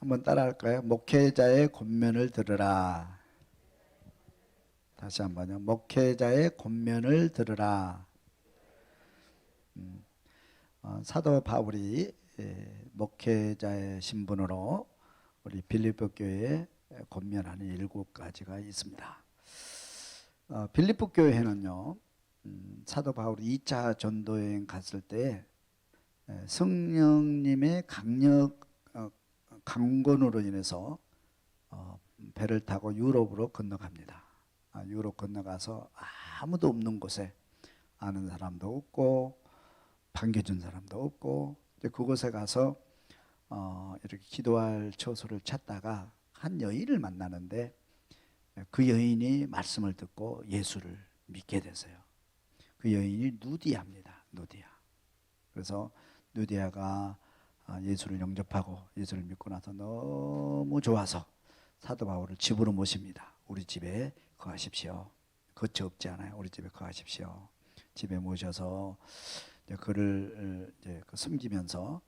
한번 따라할까요? 목회자의 권면을 들으라. 다시 한번요. 목회자의 권면을 들으라. 사도 바울이 목회자의 신분으로 우리 빌립보 교회에 권면하는 7가지가 있습니다. 빌립보 교회는요, 사도 바울이 2차 전도여행 갔을 때 성령님의 강권으로 인해서 배를 타고 유럽으로 건너갑니다. 유럽 건너가서 아무도 없는 곳에, 아는 사람도 없고 반겨준 사람도 없고, 그곳에 가서 이렇게 기도할 처소를 찾다가 한 여인을 만나는데, 그 여인이 말씀을 듣고 예수를 믿게 됐어요. 그 여인이 누디아입니다. 누디아. 그래서 누디아가 예수를 영접하고 예수를 믿고 나서 너무 좋아서 사도 바울을 집으로 모십니다. 우리 집에 거하십시오. 거처 없지 않아요. 우리 집에 거하십시오. 집에 모셔서 그를 섬기면서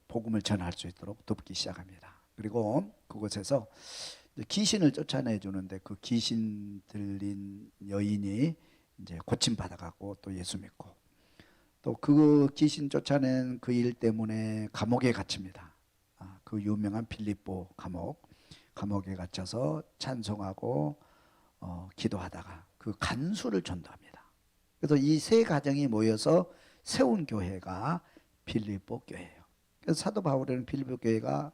복음을 전할 수 있도록 돕기 시작합니다. 그리고 그곳에서 귀신을 쫓아내 주는데, 그 귀신 들린 여인이 이제 고침 받아갖고 또 예수 믿고, 또 그 귀신 쫓아낸 그 일 때문에 감옥에 갇힙니다. 그 유명한 빌립보 감옥에 갇혀서 찬송하고 기도하다가 그 간수를 전도합니다. 그래서 이 세 가정이 모여서 세운 교회가 빌립보 교회예요. 그래서 사도 바울은 빌립보 교회가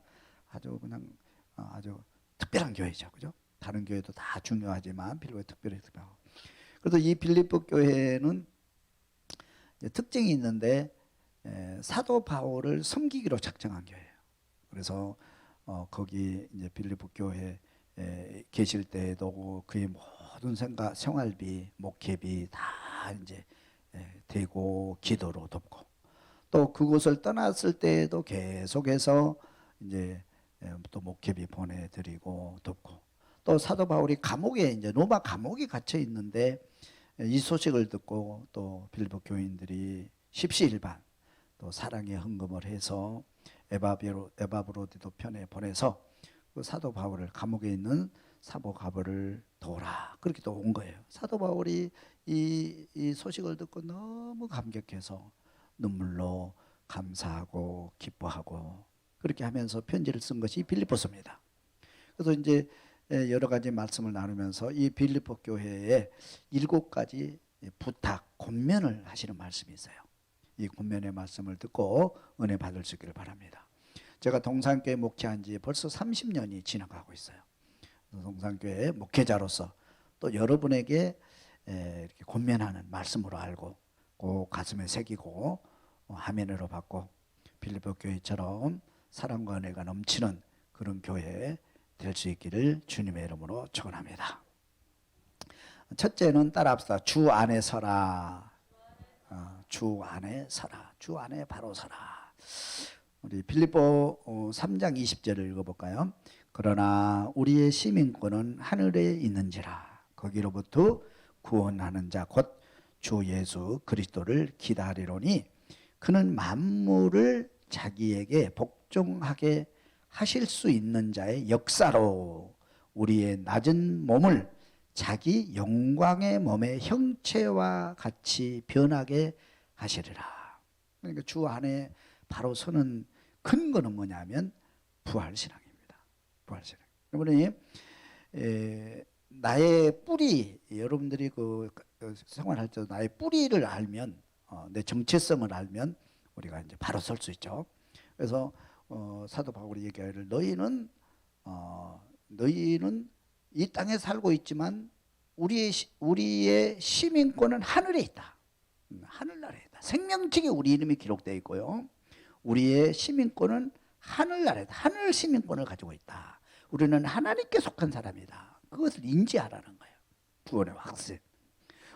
아주 특별한 교회죠, 그죠? 다른 교회도 다 중요하지만 빌립보에 특별히 특별하고. 그래서 이 빌립보 교회는 특징이 있는데, 사도 바울을 섬기기로 작정한 교회예요. 그래서 거기 이제 빌립보 교회에 계실 때에도 그의 모든 생활비, 목회비 다 이제 대고 기도로 돕고, 또 그곳을 떠났을 때에도 계속해서 이제 또 목회비 보내드리고 돕고, 또 사도 바울이 감옥에, 이제 로마 감옥에 갇혀 있는데 이 소식을 듣고 또 빌립보 교인들이 십시일반 또 사랑의 헌금을 해서 에바브로디도 편에 보내서 그 사도 바울을, 감옥에 있는 사도 바울을 도우라, 그렇게 또 온 거예요. 사도 바울이 이 소식을 듣고 너무 감격해서 눈물로 감사하고 기뻐하고 그렇게 하면서 편지를 쓴 것이 빌립보서입니다. 그래서 이제 여러 가지 말씀을 나누면서 이 빌립보 교회에 7가지 부탁, 권면을 하시는 말씀이 있어요. 이 권면의 말씀을 듣고 은혜 받을 수 있기를 바랍니다. 제가 동산교회 목회한 지 벌써 30년이 지나가고 있어요. 동산교회 목회자로서 또 여러분에게 이렇게 권면하는 말씀으로 알고 꼭 가슴에 새기고 화면으로 받고 빌립보 교회처럼 사랑과 은혜가 넘치는 그런 교회 될 수 있기를 주님의 이름으로 축원합니다. 첫째는 따라합시다. 주 안에 서라. 주 안에 서라. 주 안에 바로 서라. 우리 빌립보 3장 20절을 읽어볼까요? 그러나 우리의 시민권은 하늘에 있는지라. 거기로부터 구원하는 자 곧 주 예수 그리스도를 기다리노니 그는 만물을 자기에게 복종하게 하실 수 있는 자의 역사로 우리의 낮은 몸을 자기 영광의 몸의 형체와 같이 변하게 하시리라. 그러니까 주 안에 바로 서는 근거는 뭐냐면 부활신앙입니다. 부활신앙. 여러분이 나의 뿌리, 여러분들이 그 생활할 때 나의 뿌리를 알면, 내 정체성을 알면 우리가 이제 바로 설 수 있죠. 그래서 사도 바울이 얘기하기를 너희는 이 땅에 살고 있지만 우리의 시민권은 하늘에 있다. 하늘나라에 있다. 생명책에 우리 이름이 기록되어 있고요. 우리의 시민권은 하늘나라에 있다. 하늘 시민권을 가지고 있다. 우리는 하나님께 속한 사람이다. 그것을 인지하라는 거예요. 구원의 확신.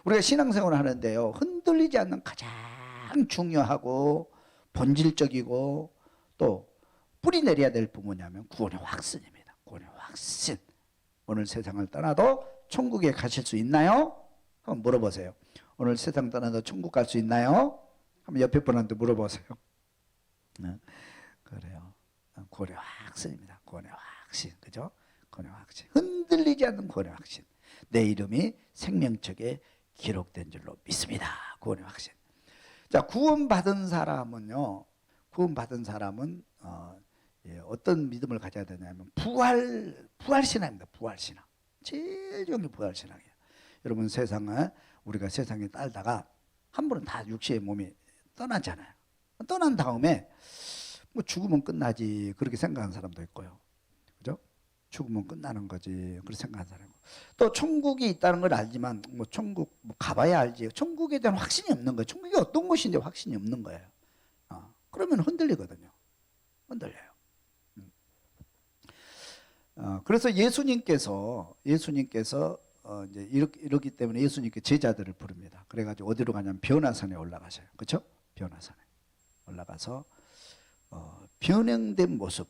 우리가 신앙생활을 하는데요, 흔들리지 않는 가장 중요하고 본질적이고 또 뿌리 내려야 될 부분이 뭐냐면 구원의 확신입니다. 구원의 확신. 오늘 세상을 떠나도 천국에 가실 수 있나요? 한번 물어보세요. 오늘 세상 떠나도 천국 갈 수 있나요? 한번 옆에 분한테 물어보세요. 네, 그래요. 구원의 확신입니다. 구원의 확신, 그죠? 구원의 확신, 흔들리지 않는 구원의 확신. 내 이름이 생명책에 기록된 줄로 믿습니다. 구원의 확신. 자, 구원받은 사람은요, 구원받은 사람은 어떤 믿음을 가져야 되냐면 부활신앙입니다. 부활신앙. 제일 중요한 게 부활신앙이에요. 여러분, 우리가 세상에 살다가 한 번은 다 육체의 몸이 떠나잖아요. 떠난 다음에 뭐 죽으면 끝나지 그렇게 생각하는 사람도 있고요. 그죠? 죽으면 끝나는 거지 그렇게 생각하는 사람이고, 또 천국이 있다는 걸 알지만 뭐 천국 뭐 가봐야 알지 천국에 대한 확신이 없는 거예요. 천국이 어떤 곳인지 확신이 없는 거예요. 그러면 흔들리거든요. 흔들려요. 그래서 예수님께서 이제 이렇기 때문에 예수님께 제자들을 부릅니다. 그래가지고 어디로 가냐면 변화산에 올라가셔요. 그렇죠? 변화산에 올라가서 변형된 모습,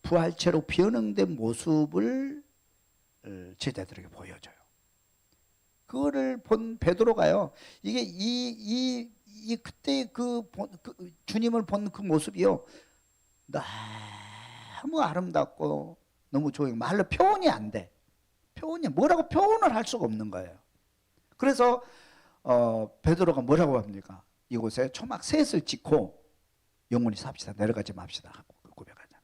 부활체로 변형된 모습을 제자들에게 보여줘요. 그거를 본 베드로가요, 이게 그때 그 주님을 본 그 모습이요, 너무 아름답고 너무 좋아요. 말로 표현이 안 돼. 뭐라고 표현을 할 수가 없는 거예요. 그래서 베드로가 뭐라고 합니까? 이곳에 초막 셋을 짓고 영원히 삽시다, 내려가지 맙시다 하고 고백하잖아.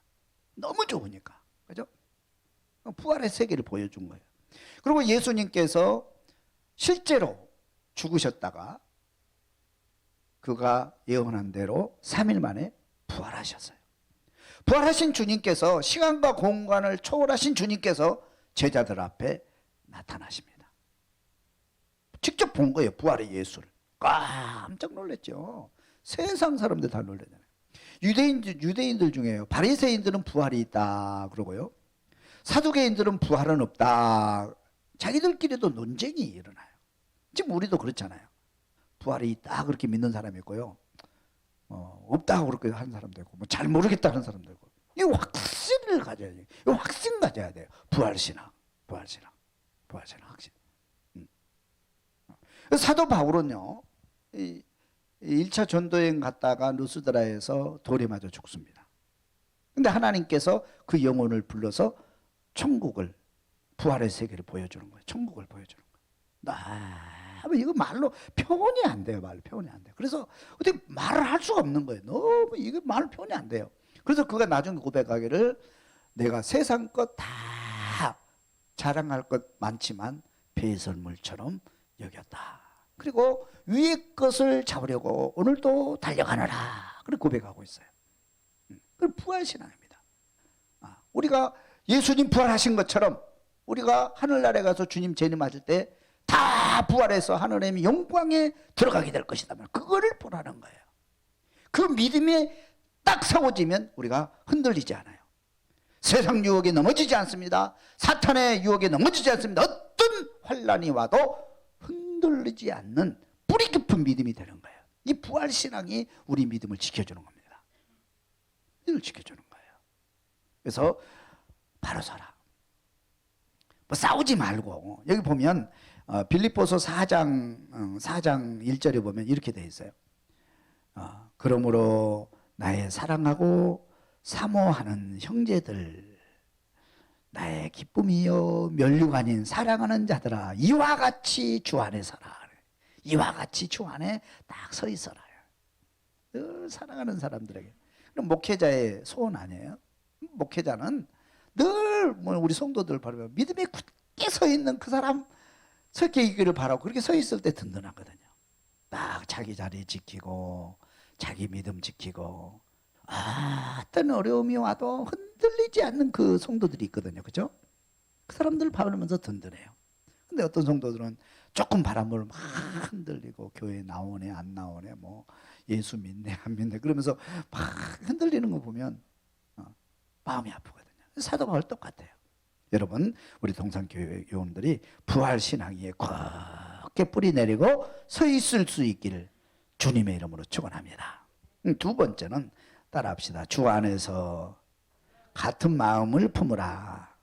너무 좋으니까, 그죠? 부활의 세계를 보여준 거예요. 그리고 예수님께서 실제로 죽으셨다가 그가 예언한 대로 3일 만에 부활하셨어요. 부활하신 주님께서, 시간과 공간을 초월하신 주님께서 제자들 앞에 나타나십니다. 직접 본 거예요, 부활의 예수를. 깜짝 놀랐죠. 세상 사람들 다 놀라잖아요. 유대인들 중에요, 바리새인들은 부활이 있다 그러고요, 사두개인들은 부활은 없다. 자기들끼리도 논쟁이 일어나요. 지금 우리도 그렇잖아요. 부활이 있다 그렇게 믿는 사람이 있고요, 없다 그렇게 하는 사람도 있고, 뭐 잘 모르겠다 하는 사람도 있고. 이 확신을 가져야 돼요. 이 확신 가져야 돼요. 부활신앙 확신. 사도 바울은요, 1차 전도여행 갔다가 루스드라에서 돌에 맞아 죽습니다. 근데 하나님께서 그 영혼을 불러서 천국을, 부활의 세계를 보여주는 거예요. 천국을 보여주는 거예요. 이거 말로 표현이 안 돼요. 말로 표현이 안 돼요. 그래서 어떻게 말을 할 수가 없는 거예요. 너무 이게 말로 표현이 안 돼요. 그래서 그가 나중에 고백하기를, 내가 세상 것 다 자랑할 것 많지만 배설물처럼 여겼다. 그리고 위의 것을 잡으려고 오늘도 달려가노라. 그렇게 고백하고 있어요. 그건 부활신앙입니다. 우리가 예수님 부활하신 것처럼 우리가 하늘나라에 가서 주님 재림하실 때 다 부활해서 하나님의 영광에 들어가게 될 것이다. 그거를 보라는 거예요. 그 믿음이 딱 세워지면 우리가 흔들리지 않아요. 세상 유혹에 넘어지지 않습니다. 사탄의 유혹에 넘어지지 않습니다. 어떤 환난이 와도 흔들리지 않는 뿌리 깊은 믿음이 되는 거예요. 이 부활신앙이 우리 믿음을 지켜주는 겁니다. 이걸 지켜주는 거예요. 그래서 바로 서라. 뭐 싸우지 말고. 여기 보면 빌립보서 4장 1절에 보면 이렇게 되어 있어요. 그러므로 나의 사랑하고 사모하는 형제들, 나의 기쁨이요 면류가 아닌 사랑하는 자들아, 이와 같이 주 안에 서라. 이와 같이 주 안에 딱 서 있어라. 늘 사랑하는 사람들에게. 그럼 목회자의 소원 아니에요? 목회자는 늘 우리 성도들 바라보면 믿음에 굳게 서 있는 그 사람 서게 있기를 바라고, 그렇게 서 있을 때 든든하거든요. 딱 자기 자리 지키고 자기 믿음 지키고, 어떤 어려움이 와도 흔들리지 않는 그 성도들이 있거든요. 그죠? 그 사람들 바라보면서 든든해요. 근데 어떤 성도들은 조금 바람을 막 흔들리고, 교회 나오네 안 나오네, 뭐 예수 믿네 안 믿네 그러면서 막 흔들리는 거 보면 마음이 아프거든요. 사도 바울 똑같아요. 여러분, 우리 동산교회 요원들이 부활신앙 위에 굳게 뿌리 내리고 서 있을 수 있기를 주님의 이름으로 축원합니다. 두 번째는 따라합시다. 주 안에서 같은 마음을 품으라.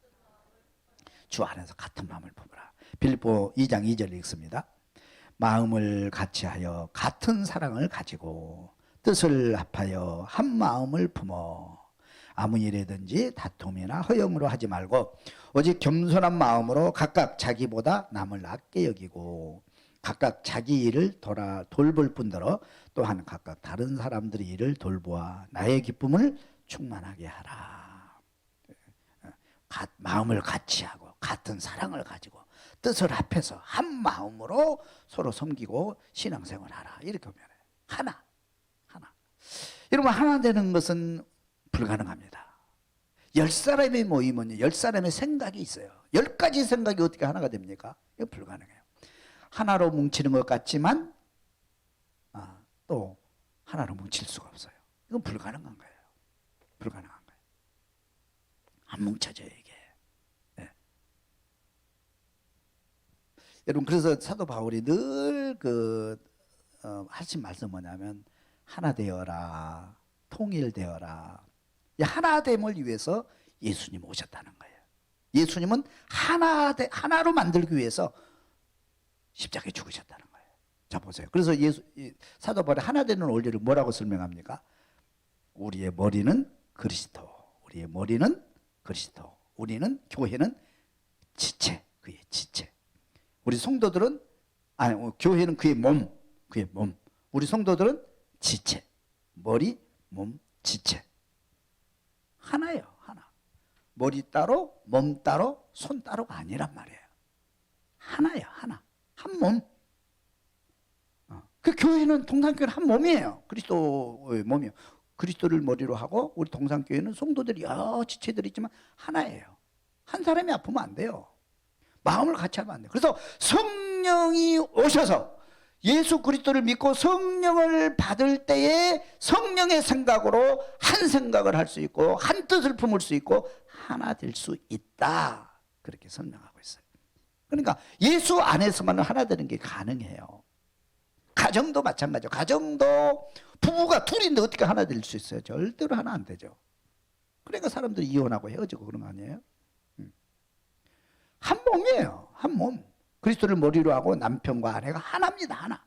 주 안에서 같은 마음을 품으라. 빌립보 2장 2절 읽습니다. 마음을 같이하여 같은 사랑을 가지고 뜻을 합하여 한 마음을 품어 아무 일이든지 다툼이나 허영으로 하지 말고 오직 겸손한 마음으로 각각 자기보다 남을 낮게 여기고 각각 자기 일을 돌볼 뿐더러 또한 각각 다른 사람들의 일을 돌보아 나의 기쁨을 충만하게 하라. 마음을 같이 하고 같은 사랑을 가지고 뜻을 합해서 한 마음으로 서로 섬기고 신앙생활을 하라. 이렇게 보면 하나. 여러분, 하나 되는 것은 불가능합니다. 10사람이 모이면 10사람의 생각이 있어요. 10가지 생각이 어떻게 하나가 됩니까? 이거 불가능해요. 하나로 뭉치는 것 같지만 또 하나로 뭉칠 수가 없어요. 이건 불가능한 거예요. 불가능한 거예요. 안 뭉쳐져요, 이게. 네. 여러분, 그래서 사도 바울이 늘 하신 말씀 뭐냐면 하나 되어라, 통일되어라. 이 하나됨을 위해서 예수님 오셨다는 거예요. 예수님은 하나로 만들기 위해서 십자가에 죽으셨다는 거예요. 자, 보세요. 그래서 사도 바울이 하나 되는 원리를 뭐라고 설명합니까? 우리의 머리는 그리스도, 우리의 머리는 그리스도, 우리는 교회는 지체, 그의 지체. 우리 성도들은 교회는 그의 몸, 우리 성도들은 지체, 머리, 몸, 지체. 하나예요, 하나. 머리 따로, 몸 따로, 손 따로가 아니란 말이에요. 하나예요, 하나. 한 몸. 그 교회는 동산교회는 한 몸이에요. 그리스도의 몸이에요. 그리스도를 머리로 하고 우리 동산교회는 성도들이 여러 지체들이 있지만 하나예요. 한 사람이 아프면 안 돼요. 마음을 같이 하면 안 돼요. 그래서 성령이 오셔서 예수 그리스도를 믿고 성령을 받을 때에 성령의 생각으로 한 생각을 할 수 있고 한 뜻을 품을 수 있고 하나 될 수 있다. 그렇게 설명하고 있어요. 그러니까 예수 안에서만 하나 되는 게 가능해요. 가정도 마찬가지죠. 가정도 부부가 둘인데 어떻게 하나 될 수 있어요? 절대로 하나 안 되죠. 그러니까 사람들이 이혼하고 헤어지고 그런 거 아니에요? 한 몸이에요. 한 몸. 그리스도를 머리로 하고 남편과 아내가 하나입니다. 하나.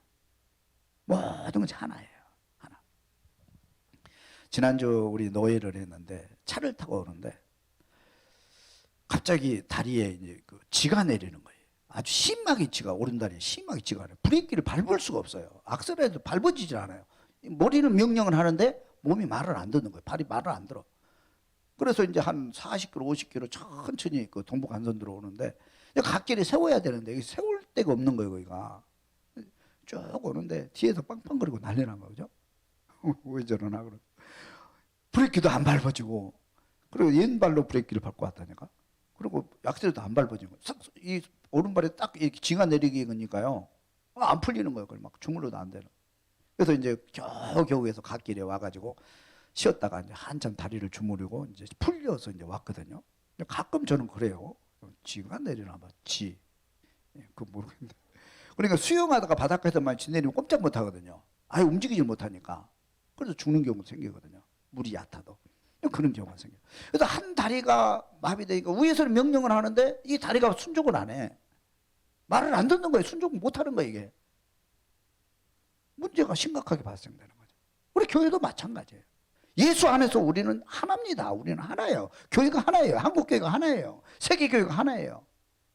모든 것이 하나예요. 하나. 지난주 우리 노예를 했는데 차를 타고 오는데 갑자기 다리에 이제 쥐가 내리는 거예요. 아주 심하게 쥐가, 오른다리에 심하게 쥐가 내려요. 브레이크를 밟을 수가 없어요. 악셀에도 밟아지질 않아요. 머리는 명령을 하는데 몸이 말을 안 듣는 거예요. 발이 말을 안 들어. 그래서 이제 한 40km, 50km 천천히 동부간선도로 오는데 갓길에 세워야 되는데 세울 데가 없는 거예요, 거기가. 쭉 오는데 뒤에서 빵빵거리고 난리 난 거죠. 왜 저러나 그러. 브레이크도 안 밟아지고, 그리고 왼발로 브레이크를 밟고 왔다니까. 그리고 약세도 안 밟아지고, 이 오른발에 딱 이렇게 쥐가 내리게 하니까요, 안 풀리는 거예요. 그걸 막 주물러도 안 되는. 그래서 이제 겨우겨우해서 갓길에 와가지고 쉬었다가 이제 한참 다리를 주무르고 이제 풀려서 이제 왔거든요. 가끔 저는 그래요. 쥐가 내리나 봐, 쥐. 그거 모르겠는데. 그러니까 수영하다가 바닷가에서만 쥐 내리면 꼼짝 못 하거든요. 아예 움직이질 못하니까. 그래서 죽는 경우도 생기거든요. 물이 얕아도. 그런 경우가 생겨요. 그래서 한 다리가 마비되니까 위에서는 명령을 하는데 이 다리가 순종을 안 해. 말을 안 듣는 거예요. 순종을 못 하는 거예요, 이게. 문제가 심각하게 발생되는 거죠. 우리 교회도 마찬가지예요. 예수 안에서 우리는 하나입니다. 우리는 하나예요. 교회가 하나예요. 한국교회가 하나예요. 세계교회가 하나예요.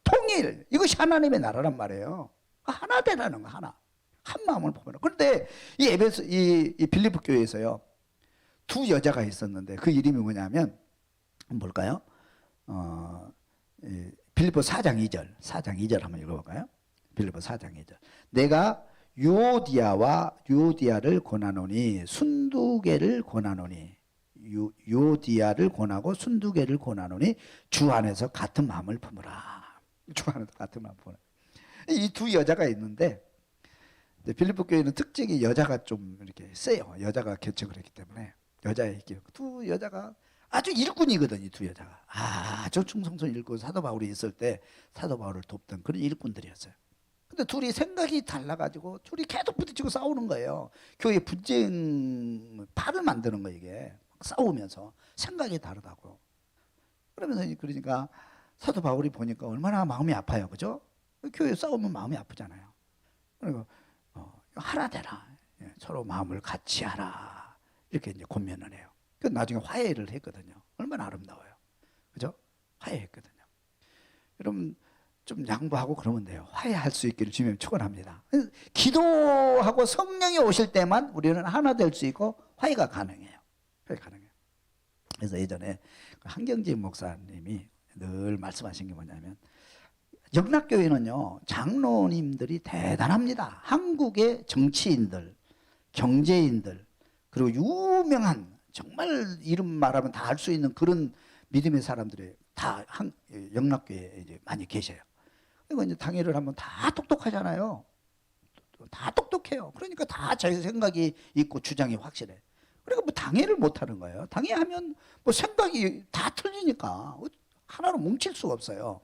통일, 이것이 하나님의 나라란 말이에요. 하나 되라는 거, 하나. 한 마음을 보면. 그런데 이 빌립보 교회에서요, 두 여자가 있었는데 그 이름이 뭐냐면 뭘까요? 빌립보 4장 2절 한번 읽어볼까요? 빌립보 4장 2절. 내가 유오디아를 권하노니 순두개를 권하노니, 유오디아를 권하고 순두개를 권하노니 주 안에서 같은 마음을 품으라. 주 안에서 같은 마음을 품으라. 이 두 여자가 있는데 빌립보 교회는 특징이 여자가 좀 이렇게 세요. 여자가 개척을 했기 때문에 두 여자가 아주 일꾼이거든. 이 두 여자가 아주 충성스러운 일꾼, 사도 바울이 있을 때 사도 바울을 돕던 그런 일꾼들이었어요. 근데 둘이 생각이 달라가지고 둘이 계속 부딪히고 싸우는 거예요. 교회 분쟁 파를 만드는 거예요, 이게. 싸우면서 생각이 다르다고. 그러니까 사도 바울이 보니까 얼마나 마음이 아파요, 그죠? 교회 싸우면 마음이 아프잖아요. 그리고 하나 되라, 서로 마음을 같이 하라, 이렇게 이제 권면을 해요. 그 나중에 화해를 했거든요. 얼마나 아름다워요. 그죠? 화해했거든요. 여러분 좀 양보하고 그러면 돼요. 화해할 수 있기를 주님이 축원합니다. 기도하고 성령이 오실 때만 우리는 하나 될 수 있고 화해가 가능해요. 화해 가능해요. 그래서 예전에 한경진 목사님이 늘 말씀하신 게 뭐냐면, 영락교회는요 장로님들이 대단합니다. 한국의 정치인들, 경제인들, 그리고 유명한 정말 이름 말하면 다 알 수 있는 그런 믿음의 사람들이 다 영락교회에 이제 많이 계셔요. 그리고 이제 당회를 하면 다 똑똑하잖아요. 다 똑똑해요. 그러니까 다 자기 생각이 있고 주장이 확실해. 그러니까 뭐 당회를 못 하는 거예요. 당회하면 뭐 생각이 다 틀리니까 하나로 뭉칠 수가 없어요.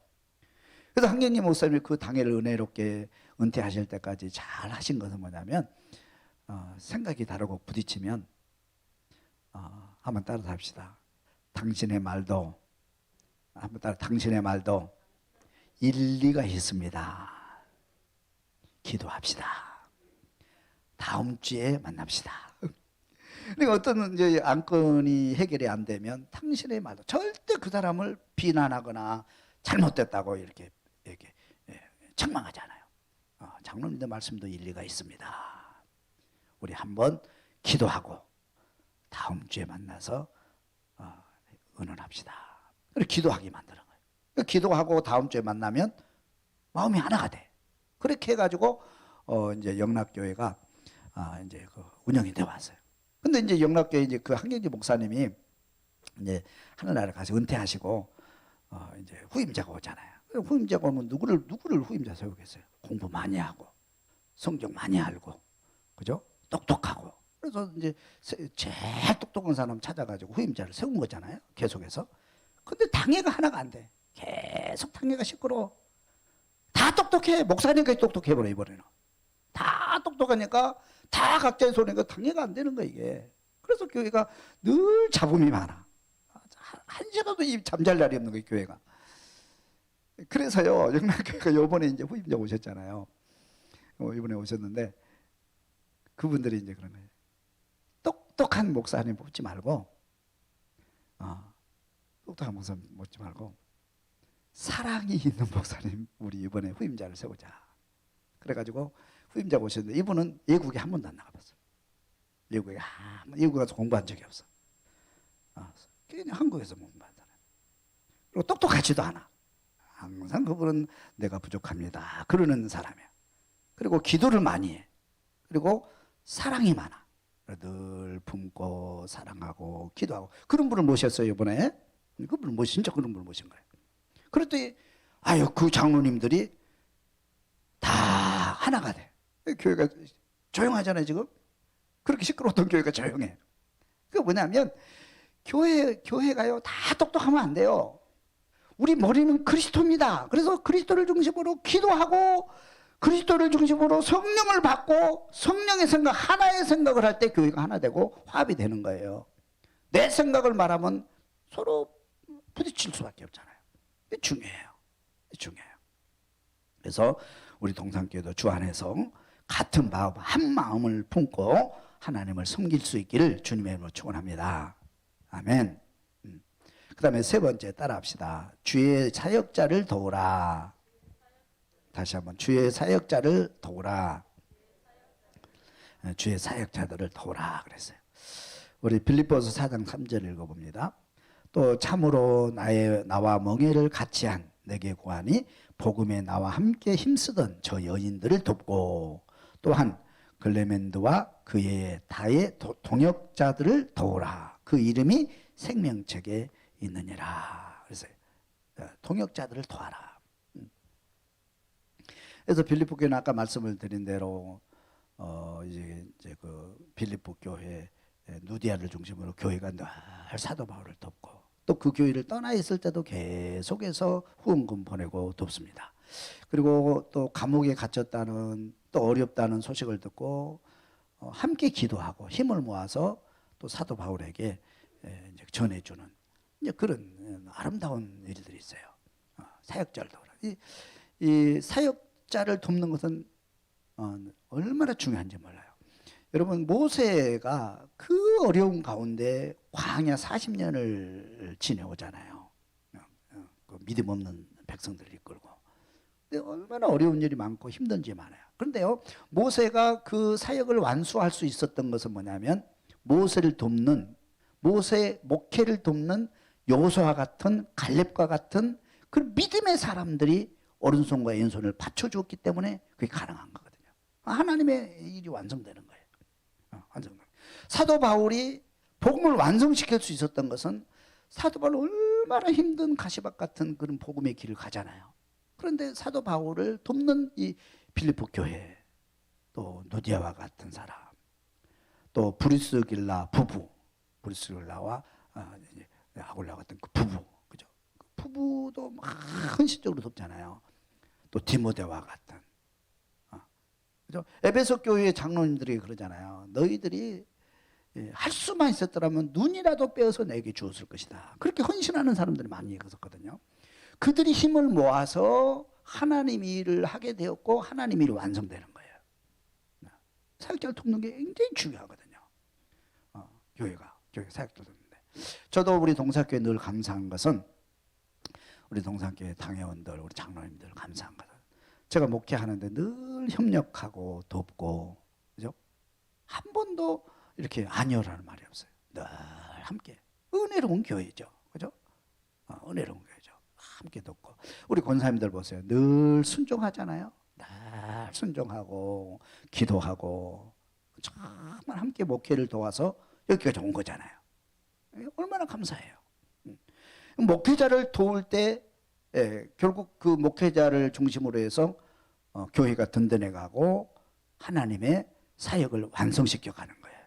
그래서 한경림 목사님이 그 당회를 은혜롭게 은퇴하실 때까지 잘 하신 것은 뭐냐면, 생각이 다르고 부딪히면 한번 따라서 합시다. 당신의 말도 일리가 있습니다. 기도합시다. 다음 주에 만납시다. 그러니까 어떤 이제 안건이 해결이 안 되면 당신의 말도, 절대 그 사람을 비난하거나 잘못됐다고 이렇게 책망하지 않아요. 장로님들 말씀도 일리가 있습니다. 우리 한번 기도하고 다음 주에 만나서 의논합시다. 그리고 기도하게 만드는 거예요. 그러니까 기도하고 다음 주에 만나면 마음이 하나가 돼. 그렇게 해가지고 이제 영락교회가 이제 그 운영이 돼 왔어요. 근데 이제 영락교회 이제 그 한경지 목사님이 이제 하늘나라에 가서 은퇴하시고 이제 후임자가 오잖아요. 후임자가 오면 누구를 후임자 세우겠어요? 공부 많이 하고 성경 많이 알고, 그죠? 똑똑하고. 그래서 이제 제일 똑똑한 사람 찾아가지고 후임자를 세운 거잖아요. 계속해서. 근데 당회가 하나가 안 돼. 계속 당회가 시끄러워. 다 똑똑해. 목사님까지 똑똑해 버려 이번에는. 다 똑똑하니까 다 각자의 손이니까 당회가 안 되는 거야 이게. 그래서 교회가 늘 잡음이 많아. 한 시간도 잠잘 날이 없는 거예요 교회가. 그래서요 영락교회가 요번에 이제 후임자 오셨잖아요. 이번에 오셨는데 그분들이 이제 그런 거예요. 똑똑한 목사님 뽑지 말고, 똑똑한 목사님 뽑지 말고 사랑이 있는 목사님 우리 이번에 후임자를 세우자. 그래가지고 후임자가 오셨는데 이분은 외국에 한 번도 안 나가봤어요. 외국에 가서 공부한 적이 없어. 그냥 한국에서 공부한 사람. 그리고 똑똑하지도 않아. 항상 그분은 내가 부족합니다 그러는 사람이야. 그리고 기도를 많이 해. 그리고 사랑이 많아. 늘 품고 사랑하고 기도하고 그런 분을 모셨어요 이번에. 그분을 진짜 그런 분을 모신 거예요. 그랬더니 그 장로님들이 다 하나가 돼. 교회가 조용하잖아요 지금. 그렇게 시끄러웠던 교회가 조용해. 그게 뭐냐면 교회가요 다 똑똑하면 안 돼요. 우리 머리는 그리스도입니다. 그래서 그리스도를 중심으로 기도하고 그리스도를 중심으로 성령을 받고 성령의 생각, 하나의 생각을 할 때 교회가 하나 되고 화합이 되는 거예요. 내 생각을 말하면 서로 부딪힐 수밖에 없잖아요. 중요해요. 그래서 우리 동산교회도 주 안에서 같은 마음, 한 마음을 품고 하나님을 섬길 수 있기를 주님의 이름으로 축원합니다. 아멘. 그 다음에 세 번째 따라합시다. 주의 사역자를 도우라. 다시 한번 주의 사역자를 도우라. 주의 사역자들을 도우라 그랬어요. 우리 빌립보서 4장 3절 읽어봅니다. 또 참으로 나와 멍에를 같이 한 내게 구하니 복음에 나와 함께 힘쓰던 저 여인들을 돕고 또한 글레멘드와 그의 다의 동역자들을 도우라. 그 이름이 생명책에 있느니라. 그래서 동역자들을 도와라. 그래서 빌립보 교회는 아까 말씀을 드린 대로 이제 그 빌립보 교회 누디아를 중심으로 교회가 늘 사도 바울을 돕고 또 그 교회를 떠나 있을 때도 계속해서 후원금 보내고 돕습니다. 그리고 또 감옥에 갇혔다는 또 어렵다는 소식을 듣고 함께 기도하고 힘을 모아서 또 사도 바울에게 이제 전해주는 이제 그런 아름다운 일들이 있어요. 사역자를 돕라. 이 사역자를 돕는 것은 얼마나 중요한지 몰라요. 여러분 모세가 그 어려운 가운데 광야 40년을 지내오잖아요. 그 믿음 없는 백성들을 이끌고. 근데 얼마나 어려운 일이 많고 힘든지 많아요. 그런데요, 모세가 그 사역을 완수할 수 있었던 것은 뭐냐면 모세를 돕는, 모세 목회를 돕는 여호수아와 같은, 갈렙과 같은 그 믿음의 사람들이 오른손과 왼손을 받쳐주었기 때문에 그게 가능한 거거든요. 하나님의 일이 완성되는 거예요. 사도 바울이 복음을 완성시킬 수 있었던 것은 사도 바울 얼마나 힘든 가시밭 같은 그런 복음의 길을 가잖아요. 그런데 사도 바울을 돕는 이 빌립보 교회, 또 누디아와 같은 사람, 또 브리스길라 부부, 브리스길라와 아굴라 같은 그 부부, 그죠? 그 부부도 막 헌신적으로 돕잖아요. 또 디모데와 같은, 그죠? 에베소 교회의 장로님들이 그러잖아요. 너희들이 할 수만 있었더라면 눈이라도 빼어서 내게 주었을 것이다. 그렇게 헌신하는 사람들이 많이 있었거든요. 그들이 힘을 모아서 하나님 일을 하게 되었고 하나님 일이 완성되는 거예요. 사역자를 돕는 게 굉장히 중요하거든요. 교회 사역자를 돕는데, 저도 우리 동사교회 늘 감사한 것은, 우리 동사교회 당회원들, 우리 장로님들 감사한 것은, 제가 목회하는데 늘 협력하고 돕고, 그죠? 한 번도 이렇게 아니요라는 말이 없어요. 늘 함께. 은혜로운 교회죠. 그죠? 은혜로운 교회죠. 함께 돕고. 우리 권사님들 보세요. 늘 순종하잖아요. 늘 순종하고 기도하고 정말 함께 목회를 도와서 여기까지 온 거잖아요. 얼마나 감사해요. 목회자를 도울 때 결국 그 목회자를 중심으로 해서 교회가 든든해 가고 하나님의 사역을 완성시켜 가는 거예요.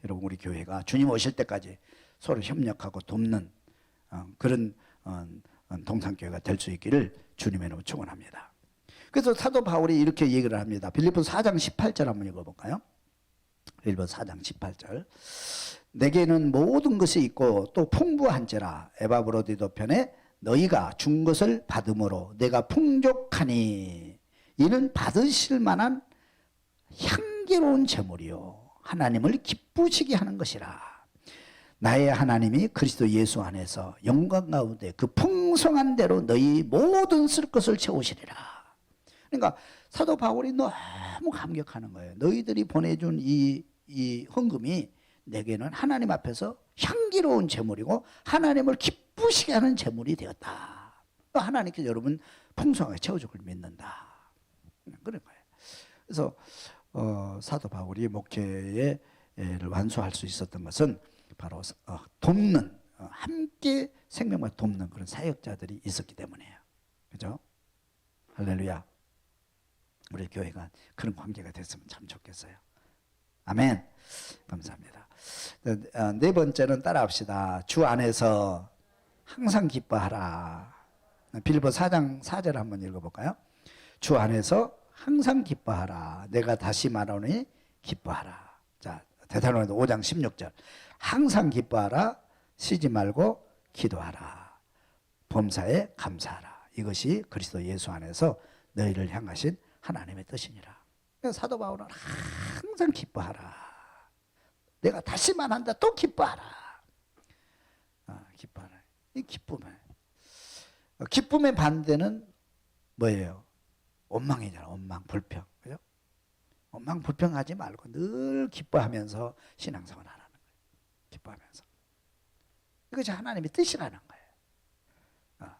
여러분 우리 교회가 주님 오실 때까지 서로 협력하고 돕는 그런 동산교회가 될 수 있기를 주님의 이름으로 축원합니다. 그래서 사도 바울이 이렇게 얘기를 합니다. 빌립보서 4장 18절 한번 읽어볼까요? 빌립보서 4장 18절. 내게는 모든 것이 있고 또 풍부한지라 에바브로디도 편에 너희가 준 것을 받음으로 내가 풍족하니 이는 받으실 만한 향기로운 제물이요 하나님을 기쁘시게 하는 것이라. 나의 하나님이 그리스도 예수 안에서 영광 가운데 그 풍성한 대로 너희 모든 쓸 것을 채우시리라. 그러니까 사도 바울이 너무 감격하는 거예요. 너희들이 보내준 이 헌금이 내게는 하나님 앞에서 향기로운 제물이고 하나님을 기쁘시게 하는 제물이 되었다. 하나님께서 여러분 풍성하게 채워줄 걸 믿는다. 그런 거예요. 그래서 사도 바울이 목회를 완수할 수 있었던 것은 바로 돕는, 함께 생명을 돕는 그런 사역자들이 있었기 때문이에요. 그죠? 할렐루야. 우리 교회가 그런 관계가 됐으면 참 좋겠어요. 아멘. 감사합니다. 네 번째는 따라합시다. 주 안에서 항상 기뻐하라. 빌립보 4장 4절 한번 읽어볼까요? 주 안에서 항상 기뻐하라. 내가 다시 말하노니 기뻐하라. 자, 데살로니가 5장 16절. 항상 기뻐하라. 쉬지 말고 기도하라. 범사에 감사하라. 이것이 그리스도 예수 안에서 너희를 향하신 하나님의 뜻이니라. 사도 바울은 항상 기뻐하라. 내가 다시 말한다. 또 기뻐하라. 기뻐하라. 이 기쁨의 반대는 뭐예요? 원망이잖아. 원망, 불평. 그죠? 원망, 불평하지 말고 늘 기뻐하면서 신앙생활 하라는 거예요. 기뻐하면서. 이것이 하나님의 뜻이라는 거예요.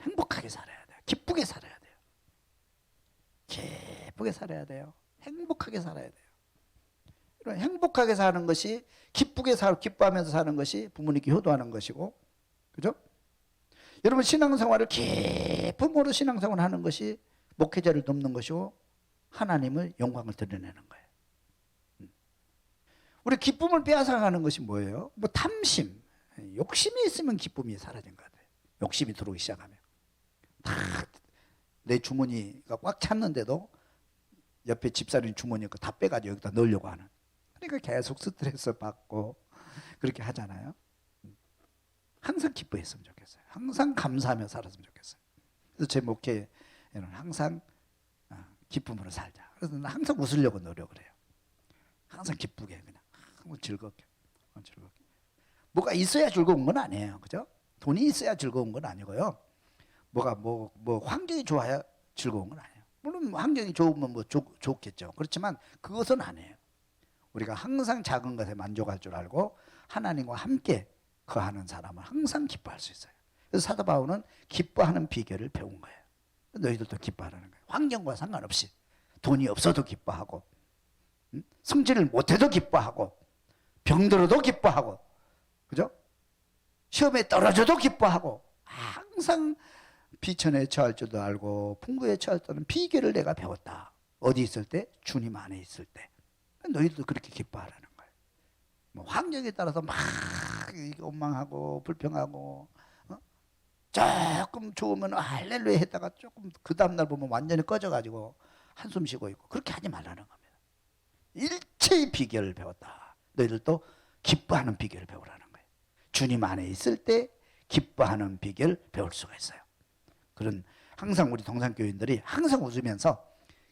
행복하게 살아야 돼요. 기쁘게 살아야 돼요. 기쁘게 살아야 돼요. 행복하게 살아야 돼요. 이런 행복하게 사는 것이, 기쁘게 기뻐하면서 사는 것이 부모님께 효도하는 것이고, 그죠? 여러분 신앙생활을 기쁨으로 신앙생활을 하는 것이 목회자를 돕는 것이고 하나님의 영광을 드러내는 거예요. 우리 기쁨을 빼앗아가는 것이 뭐예요? 뭐 탐심, 욕심이 있으면 기쁨이 사라진 것 같아요. 욕심이 들어오기 시작하면 다 내 주머니가 꽉 찼는데도 옆에 집사람 주머니 거 다 빼가지고 여기다 넣으려고 하는. 그러니까 계속 스트레스 받고 그렇게 하잖아요. 항상 기뻐했으면 좋겠어요. 항상 감사하며 살았으면 좋겠어요. 그래서 제 목회에는 항상 기쁨으로 살자. 그래서 항상 웃으려고 노력을 해요. 항상 기쁘게 그냥 즐겁게. 즐겁게. 뭐가 있어야 즐거운 건 아니에요. 그죠? 돈이 있어야 즐거운 건 아니고요. 뭐가 뭐 환경이 좋아야 즐거운 건 아니에요. 물론 환경이 좋으면 뭐 좋겠죠. 그렇지만 그것은 아니에요. 우리가 항상 작은 것에 만족할 줄 알고 하나님과 함께 거하는 사람은 항상 기뻐할 수 있어요. 그래서 사도 바울은 기뻐하는 비결을 배운 거예요. 너희들도 기뻐하라는 거예요. 환경과 상관없이 돈이 없어도 기뻐하고, 성질을 못해도 기뻐하고, 병들어도 기뻐하고, 그죠? 시험에 떨어져도 기뻐하고, 항상 비천에 처할 줄도 알고 풍부에 처할 때는 비결을 내가 배웠다. 어디 있을 때? 주님 안에 있을 때. 너희들도 그렇게 기뻐하라는 거예요. 뭐 환경에 따라서 막 원망하고 불평하고, 조금 좋으면 할렐루야 했다가 조금 그 다음날 보면 완전히 꺼져가지고 한숨 쉬고 있고, 그렇게 하지 말라는 겁니다. 일체의 비결을 배웠다. 너희들도 기뻐하는 비결을 배우라는 거예요. 주님 안에 있을 때 기뻐하는 비결 배울 수가 있어요. 그런 항상 우리 동산교인들이 항상 웃으면서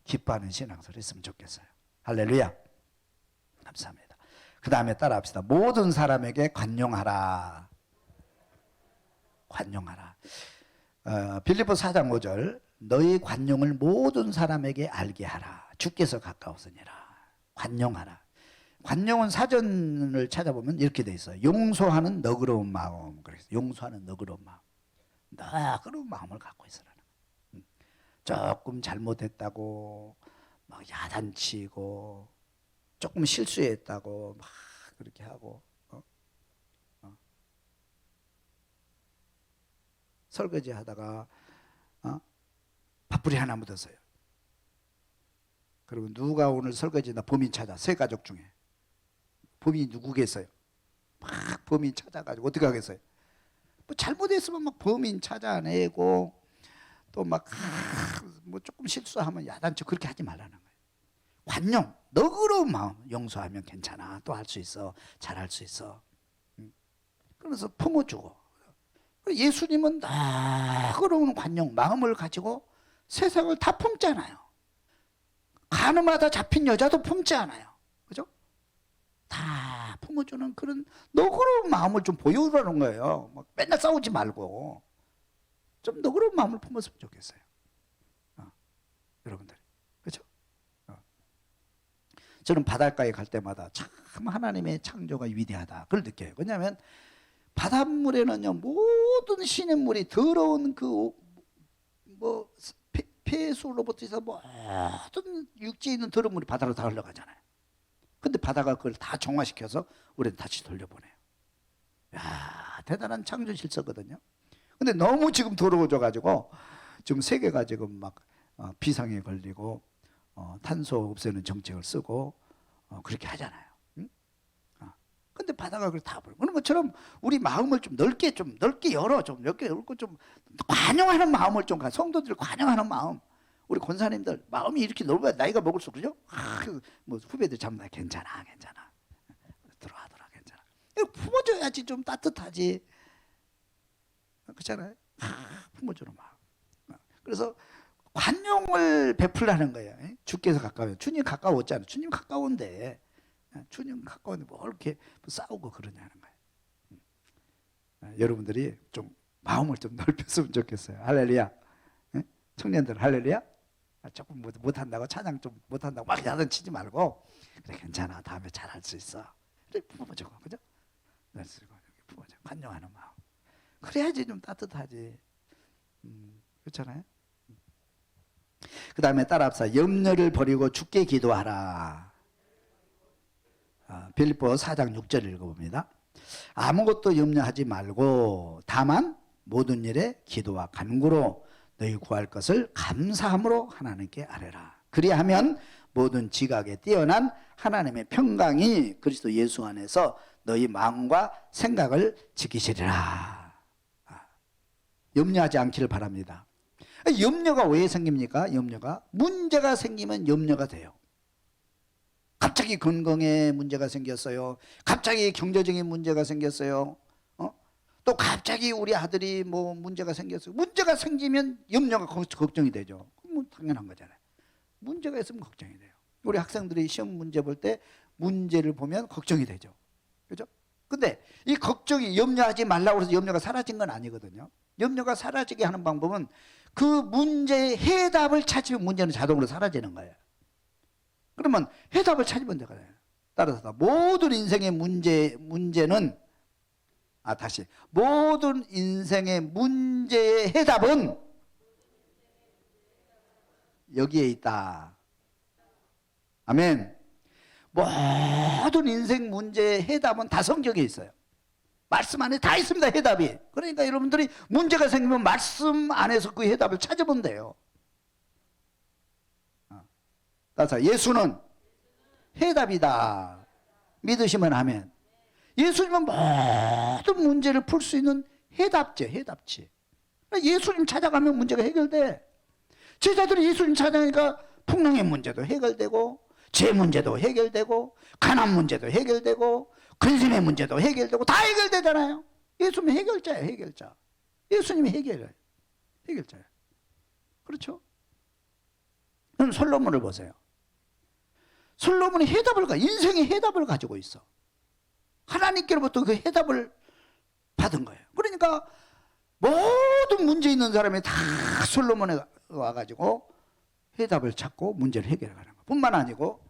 기뻐하는 신앙생활을 했으면 좋겠어요. 할렐루야. 감사합니다. 그 다음에 따라합시다. 모든 사람에게 관용하라. 관용하라. 빌립보서 4장 5절 너희 관용을 모든 사람에게 알게 하라. 주께서 가까우시니라. 관용하라. 관용은 사전을 찾아보면 이렇게 돼 있어요. 용서하는 너그러운 마음. 그래서 용서하는 너그러운 마음. 너그러운 마음을 갖고 있으라는 거예요. 조금 잘못했다고 막 야단치고, 조금 실수했다고 막 그렇게 하고, 설거지 하다가 밥풀이 하나 묻었어요. 그리고 누가 오늘 설거지나 범인 찾아, 세 가족 중에 범인이 누구겠어요? 막 범인 찾아가지고 어떻게 하겠어요? 뭐 잘못했으면 막 범인 찾아내고, 또 막 뭐 조금 실수하면 야단쳐, 그렇게 하지 말라는 거예요. 관용, 너그러운 마음. 용서하면 괜찮아, 또 할 수 있어, 잘할 수 있어. 그래서 품어주고. 예수님은 너그러운 관용 마음을 가지고 세상을 다 품잖아요. 가늠하다 잡힌 여자도 품지 않아요. 그죠? 다 품어주는 그런 너그러운 마음을 좀 보여주라는 거예요. 막 맨날 싸우지 말고 좀 너그러운 마음을 품었으면 좋겠어요. 여러분들, 그렇죠? 저는 바닷가에 갈 때마다 참 하나님의 창조가 위대하다, 그걸 느껴요. 왜냐하면 바닷물에는요, 모든 시냇물이 더러운 그 뭐 폐수로부터 해서 모든 육지에 있는 더러운 물이 바다로 다 흘러가잖아요. 근데 바다가 그걸 다 정화시켜서 우리는 다시 돌려보내요. 야, 대단한 창조 질서거든요. 근데 너무 지금 더러워져 가지고 지금 세계가 지금 막 비상에 걸리고 탄소 없애는 정책을 쓰고 그렇게 하잖아요. 응? 근데 바다가 그걸 다 버려. 그런 것처럼 우리 마음을 좀 넓게 열어, 좀 넓게 열고 좀 관용하는 마음을 좀 가. 성도들 관용하는 마음. 우리 권사님들 마음이 이렇게 넓어야 나이가 먹을수록, 그죠? 뭐 후배들 잡나 괜찮아, 들어와 괜찮아. 이거 품어줘야지 좀 따뜻하지. 그렇잖아요. 품어주는 마음. 그래서 관용을 베풀라는 거예요. 주께서 가까워요. 주님 가까웠잖아요. 주님 가까운데 뭐 이렇게 싸우고 그러냐는 거예요. 여러분들이 좀 마음을 좀 넓혔으면 좋겠어요. 할렐루야. 청년들 할렐루야. 조금 못한다고, 찬양 좀 못한다고 막 야단치지 말고, 그래 괜찮아, 다음에 잘할 수 있어. 그래 품어주고, 그죠? 품어줘. 관용하는 마음. 그래야지 좀 따뜻하지. 그렇잖아요. 그 다음에 따라합시다. 염려를 버리고 주께 기도하라. 빌립보 4장 6절 읽어봅니다. 아무것도 염려하지 말고 다만 모든 일에 기도와 간구로 너희 구할 것을 감사함으로 하나님께 아뢰라. 그리하면 모든 지각에 뛰어난 하나님의 평강이 그리스도 예수 안에서 너희 마음과 생각을 지키시리라. 염려하지 않기를 바랍니다. 염려가 왜 생깁니까? 염려가 문제가 생기면 염려가 돼요. 갑자기 건강에 문제가 생겼어요. 갑자기 경제적인 문제가 생겼어요. 또 갑자기 우리 아들이 뭐 문제가 생겼어요. 문제가 생기면 염려가 걱정이 되죠. 뭐 당연한 거잖아요. 문제가 있으면 걱정이 돼요. 우리 학생들이 시험 문제 볼 때 문제를 보면 걱정이 되죠. 그죠? 근데 이 걱정이 염려하지 말라고 해서 염려가 사라진 건 아니거든요. 염려가 사라지게 하는 방법은 그 문제의 해답을 찾으면 문제는 자동으로 사라지는 거예요. 그러면 해답을 찾으면 되거든요. 따라서 모든 인생의 문제는 모든 인생의 문제의 해답은 여기에 있다. 아멘. 모든 인생 문제의 해답은 다 성경에 있어요. 말씀 안에 다 있습니다. 해답이. 그러니까 여러분들이 문제가 생기면 말씀 안에서 그 해답을 찾아보면 돼요. 따라서 예수는 해답이다. 믿으시면 아멘. 예수님은 모든 문제를 풀 수 있는 해답지. 예수님 찾아가면 문제가 해결돼. 제자들이 예수님 찾아가니까 풍랑의 문제도 해결되고, 제 문제도 해결되고, 가난 문제도 해결되고, 근심의 문제도 해결되고, 다 해결되잖아요. 예수님이 해결자예요. 해결자. 예수님이 해결자예요. 그렇죠? 그럼 솔로몬을 보세요. 솔로몬이 인생의 해답을 가지고 있어. 하나님께로부터 그 해답을 받은 거예요. 그러니까 모든 문제 있는 사람이 다 솔로몬에 와가지고 해답을 찾고 문제를 해결하는 거예요. 뿐만 아니고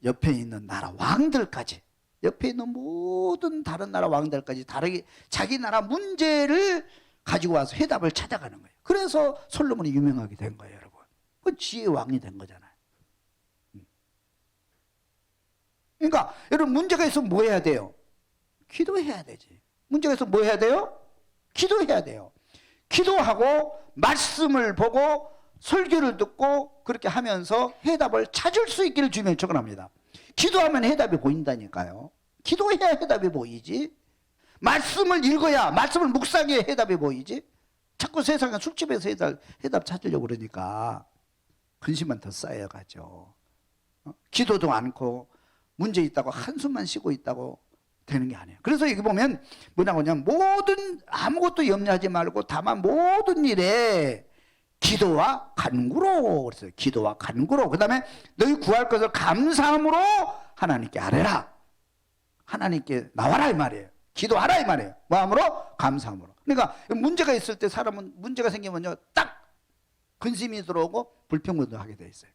옆에 있는 나라 왕들까지, 옆에 있는 모든 다른 나라 왕들까지 자기 나라 문제를 가지고 와서 해답을 찾아가는 거예요. 그래서 솔로몬이 유명하게 된 거예요, 여러분. 그 지혜의 왕이 된 거잖아요. 그러니까 여러분, 문제가 있으면 뭐 해야 돼요? 기도해야 되지. 문제가 있으면 뭐 해야 돼요? 기도해야 돼요. 기도하고 말씀을 보고 설교를 듣고 그렇게 하면서 해답을 찾을 수 있기를 주님이 축원합니다. 기도하면 해답이 보인다니까요. 기도해야 해답이 보이지. 말씀을 읽어야, 말씀을 묵상해야 해답이 보이지. 자꾸 세상에 술집에서 해답 찾으려고 그러니까 근심만 더 쌓여가죠. 기도도 않고 문제 있다고 한숨만 쉬고 있다고 되는 게 아니에요. 그래서 여기 보면 뭐냐고 하냐면 아무것도 염려하지 말고 다만 모든 일에 기도와 간구로, 그랬어요. 기도와 간구로. 그 다음에 너희 구할 것을 감사함으로 하나님께 아뢰라. 하나님께 나와라 이 말이에요. 기도하라 이 말이에요. 마음으로 감사함으로. 그러니까 문제가 있을 때 사람은 문제가 생기면요 딱 근심이 들어오고 불평도 하게 돼 있어요.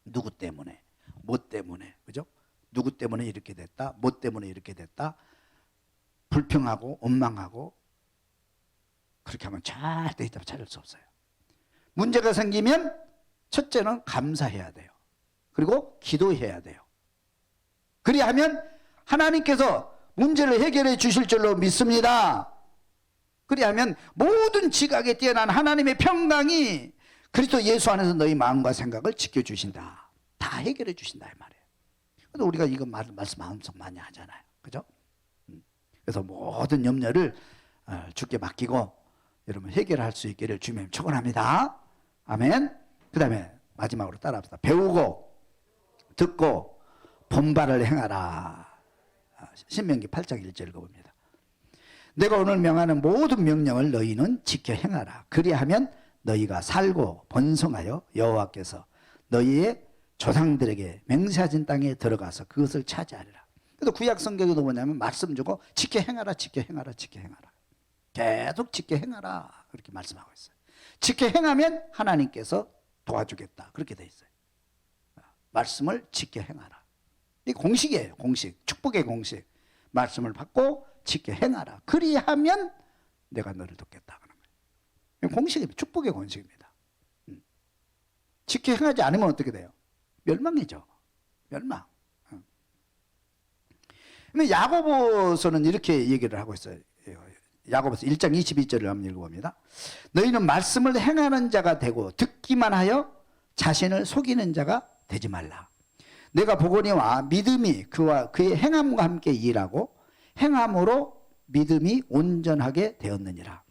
누구 때문에, 뭐 때문에, 그죠? 누구 때문에 이렇게 됐다, 뭐 때문에 이렇게 됐다, 불평하고 원망하고. 그렇게 하면 절대 해답 찾을 수 없어요. 문제가 생기면 첫째는 감사해야 돼요. 그리고 기도해야 돼요. 그리하면 하나님께서 문제를 해결해 주실 줄로 믿습니다. 그리하면 모든 지각에 뛰어난 하나님의 평강이 그리스도 예수 안에서 너희 마음과 생각을 지켜주신다. 다 해결해 주신다 이 말이에요. 근데 우리가 이거 말씀 엄청 많이 하잖아요. 그죠? 그래서 모든 염려를 주께 맡기고 여러분 해결할 수 있기를 주님 축원합니다. 아멘. 그 다음에 마지막으로 따라합시다. 배우고 듣고 본바를 행하라. 신명기 8장 1절 읽어봅니다. 내가 오늘 명하는 모든 명령을 너희는 지켜 행하라. 그리하면 너희가 살고 번성하여 여호와께서 너희의 조상들에게 맹세하신 땅에 들어가서 그것을 차지하리라. 그래서 구약 성경에도 뭐냐면 말씀 주고 지켜 행하라, 지켜 행하라, 지켜 행하라. 계속 지켜 행하라 그렇게 말씀하고 있어요. 지켜 행하면 하나님께서 도와주겠다 그렇게 돼 있어요. 말씀을 지켜 행하라. 이 공식이에요. 공식. 축복의 공식. 말씀을 받고 지켜 행하라. 그리하면 내가 너를 돕겠다 그런 거예요. 공식입니다. 축복의 공식입니다. 지켜 행하지 않으면 어떻게 돼요? 멸망이죠. 멸망. 근데 야고보서는 이렇게 얘기를 하고 있어요. 야고보서 1장 22절을 한번 읽어봅니다. 너희는 말씀을 행하는 자가 되고 듣기만 하여 자신을 속이는 자가 되지 말라. 내가 보거니와 믿음이 그와 그의 행함과 함께 일하고 행함으로 믿음이 온전하게 되었느니라.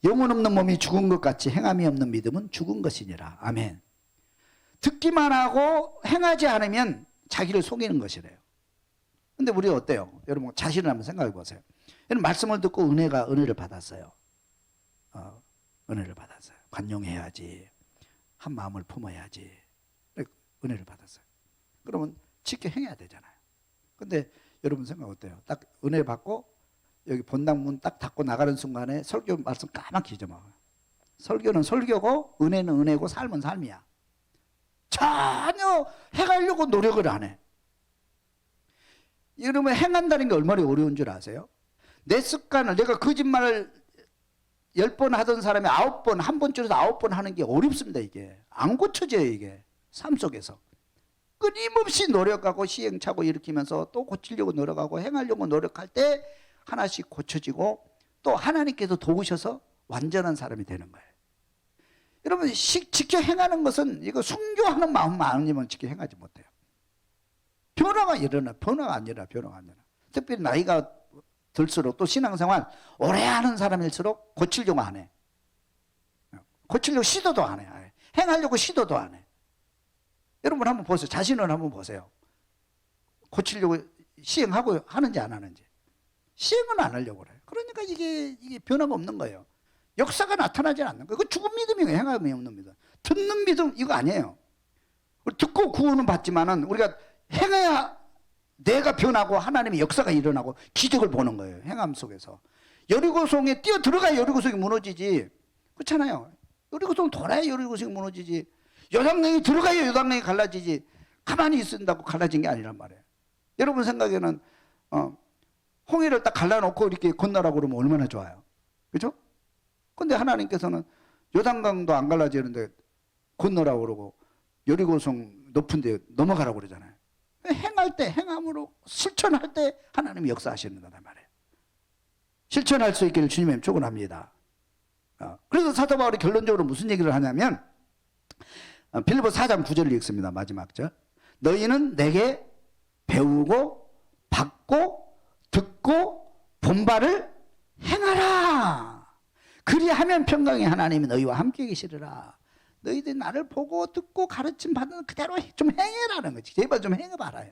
영혼 없는 몸이 죽은 것 같이 행함이 없는 믿음은 죽은 것이니라. 아멘. 듣기만 하고 행하지 않으면 자기를 속이는 것이래요. 근데 우리 어때요? 여러분 자신을 한번 생각해 보세요. 여러분 말씀을 듣고 은혜를 받았어요. 은혜를 받았어요. 관용해야지. 한 마음을 품어야지. 은혜를 받았어요. 그러면 지켜 행해야 되잖아요. 근데 여러분 생각 어때요? 딱 은혜 받고 여기 본당 문 딱 닫고 나가는 순간에 설교 말씀 까맣게 잊어먹어요. 설교는 설교고 은혜는 은혜고 삶은 삶이야. 전혀 해가려고 노력을 안 해. 여러분 행한다는 게 얼마나 어려운 줄 아세요? 내 습관을 내가 거짓말을 10번 하던 사람이 9번, 한 번 줄여서 9번 하는 게 어렵습니다. 이게 안 고쳐져요. 이게 삶 속에서 끊임없이 노력하고 시행착오 일으키면서 또 고치려고 노력하고 행하려고 노력할 때 하나씩 고쳐지고 또 하나님께서 도우셔서 완전한 사람이 되는 거예요. 여러분 지켜 행하는 것은 이거 순교하는 마음만 아니면 지켜 행하지 못해요. 변화가 일어나. 변화가 안 일어나. 특별히 나이가 들수록 또 신앙생활 오래 하는 사람일수록 고치려고 안 해. 고치려고 시도도 안 해. 행하려고 시도도 안 해. 여러분 한번 보세요. 자신을 한번 보세요. 고치려고 시행하고 하는지 안 하는지. 시행은 안 하려고 그래요. 그러니까 이게 변화가 없는 거예요. 역사가 나타나지 않는 거예요. 그 죽은 믿음이에요. 행함이 없는 믿음. 듣는 믿음 이거 아니에요. 듣고 구원은 받지만은 우리가 행해야 내가 변하고 하나님의 역사가 일어나고 기적을 보는 거예요. 행함 속에서. 여리고성에 뛰어 들어가야 여리고성이 무너지지. 그렇잖아요. 여리고성 돌아야 여리고성이 무너지지. 요단강이 들어가야 요단강이 갈라지지. 가만히 있는다고 갈라진 게 아니란 말이에요. 여러분 생각에는 홍해를 딱 갈라놓고 이렇게 건너라고 그러면 얼마나 좋아요. 그렇죠? 근데 하나님께서는 요단강도 안 갈라지는데 건너라고 그러고 여리고성 높은 데 넘어가라고 그러잖아요. 행할 때, 행함으로 실천할 때 하나님이 역사하시는 거란 말이에요. 실천할 수 있기를 주님의 축원합니다. 그래서 사도 바울이 결론적으로 무슨 얘기를 하냐면 빌립보 4장 9절을 읽습니다. 마지막 절. 너희는 내게 배우고 받고 듣고 본바를 행하라. 그리하면 평강의 하나님이 너희와 함께 계시리라. 너희들이 나를 보고 듣고 가르침 받는 그대로 좀 행해라는 거지. 제발 좀 행해봐라.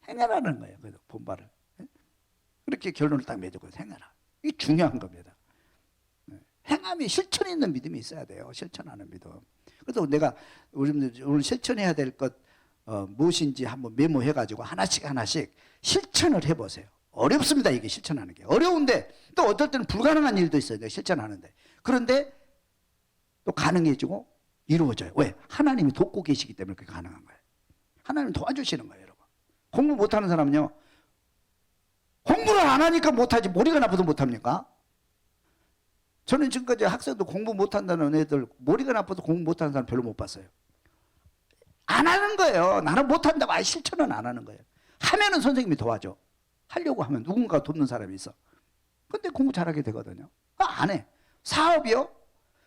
행해라는 거예요. 그래서 본바를. 그렇게 결론을 딱 맺고 행해라. 이게 중요한 겁니다. 행함이 실천이 있는 믿음이 있어야 돼요. 실천하는 믿음. 그래서 내가 오늘 실천해야 될 것 무엇인지 한번 메모해가지고 하나씩 실천을 해보세요. 어렵습니다. 이게 실천하는 게. 어려운데 또 어떨 때는 불가능한 일도 있어요. 실천하는데. 그런데 또 가능해지고 이루어져요. 왜? 하나님이 돕고 계시기 때문에 그게 가능한 거예요. 하나님 도와주시는 거예요. 여러분. 공부 못하는 사람은요. 공부를 안 하니까 못하지. 머리가 나빠서 못합니까? 저는 지금까지 학생도 공부 못한다는 애들 머리가 나빠서 공부 못하는 사람 별로 못 봤어요. 안 하는 거예요. 나는 못한다고 아예 실천은 안 하는 거예요. 하면은 선생님이 도와줘. 하려고 하면 누군가 돕는 사람이 있어. 근데 공부 잘하게 되거든요. 안 해. 사업이요?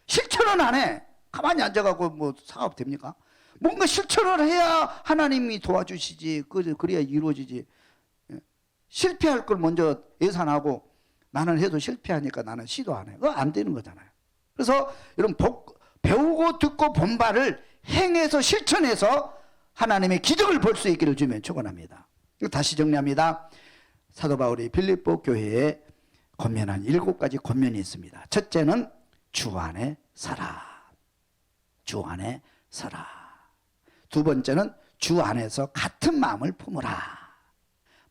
실천은 안 해. 가만히 앉아가고 뭐 사업 됩니까? 뭔가 실천을 해야 하나님이 도와주시지. 그래야 이루어지지. 실패할 걸 먼저 예산하고 나는 해도 실패하니까 나는 시도 안 해. 그거 안 되는 거잖아요. 그래서 여러분 배우고 듣고 본 바를 행해서 실천해서 하나님의 기적을 볼 수 있기를 주면 축원합니다. 다시 정리합니다. 사도 바울이 빌립보 교회에 권면한 7가지 권면이 있습니다. 첫째는 주 안에 살아. 주 안에 살아. 두 번째는 주 안에서 같은 마음을 품으라.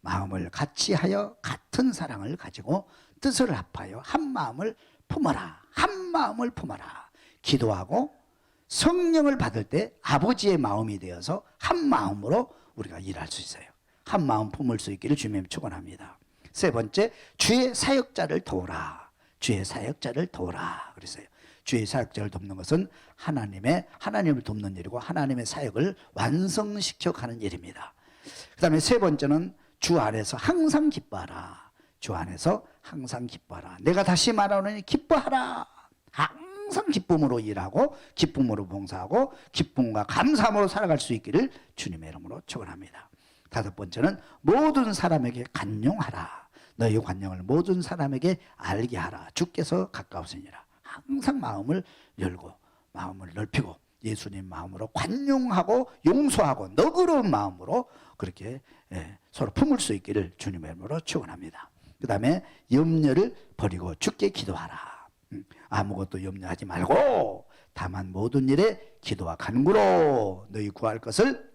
마음을 같이 하여 같은 사랑을 가지고 뜻을 합하여 한 마음을 품어라. 한 마음을 품어라. 기도하고 성령을 받을 때 아버지의 마음이 되어서 한 마음으로 우리가 일할 수 있어요. 한 마음 품을 수 있기를 주님 축원합니다. 세 번째, 주의 사역자를 도우라. 주의 사역자를 도우라 그랬어요. 주의 사역자를 돕는 것은 하나님을 돕는 일이고 하나님의 사역을 완성시켜 가는 일입니다. 그 다음에 세 번째는 주 안에서 항상 기뻐하라. 주 안에서 항상 기뻐하라. 내가 다시 말하노니 기뻐하라. 항상 기쁨으로 일하고 기쁨으로 봉사하고 기쁨과 감사함으로 살아갈 수 있기를 주님의 이름으로 축원합니다. 다섯 번째는 모든 사람에게 간용하라. 너희 관용을 모든 사람에게 알게 하라. 주께서 가까우시니라. 항상 마음을 열고 마음을 넓히고 예수님 마음으로 관용하고 용서하고 너그러운 마음으로 그렇게 서로 품을 수 있기를 주님의 이름으로 축원합니다. 그 다음에 염려를 버리고 주께 기도하라. 아무것도 염려하지 말고 다만 모든 일에 기도와 간구로 너희 구할 것을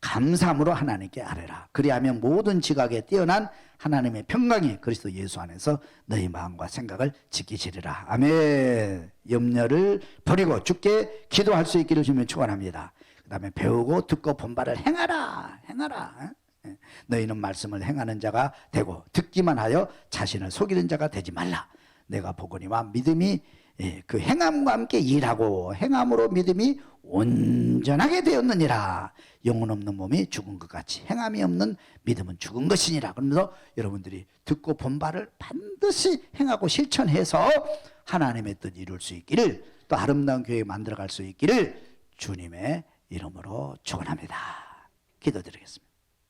감사함으로 하나님께 아뢰라. 그리하면 모든 지각에 뛰어난 하나님의 평강이 그리스도 예수 안에서 너희 마음과 생각을 지키시리라. 아멘. 염려를 버리고 주께 기도할 수 있기를 주님 축원합니다. 그 다음에 배우고 듣고 본 바를 행하라. 행하라. 너희는 말씀을 행하는 자가 되고 듣기만 하여 자신을 속이는 자가 되지 말라. 내가 보거니와 믿음이 그 행함과 함께 일하고 행함으로 믿음이 온전하게 되었느니라. 영혼 없는 몸이 죽은 것 같이 행함이 없는 믿음은 죽은 것이니라. 그러면서 여러분들이 듣고 본 바를 반드시 행하고 실천해서 하나님의 뜻 이룰 수 있기를, 또 아름다운 교회 만들어갈 수 있기를 주님의 이름으로 축원합니다. 기도드리겠습니다.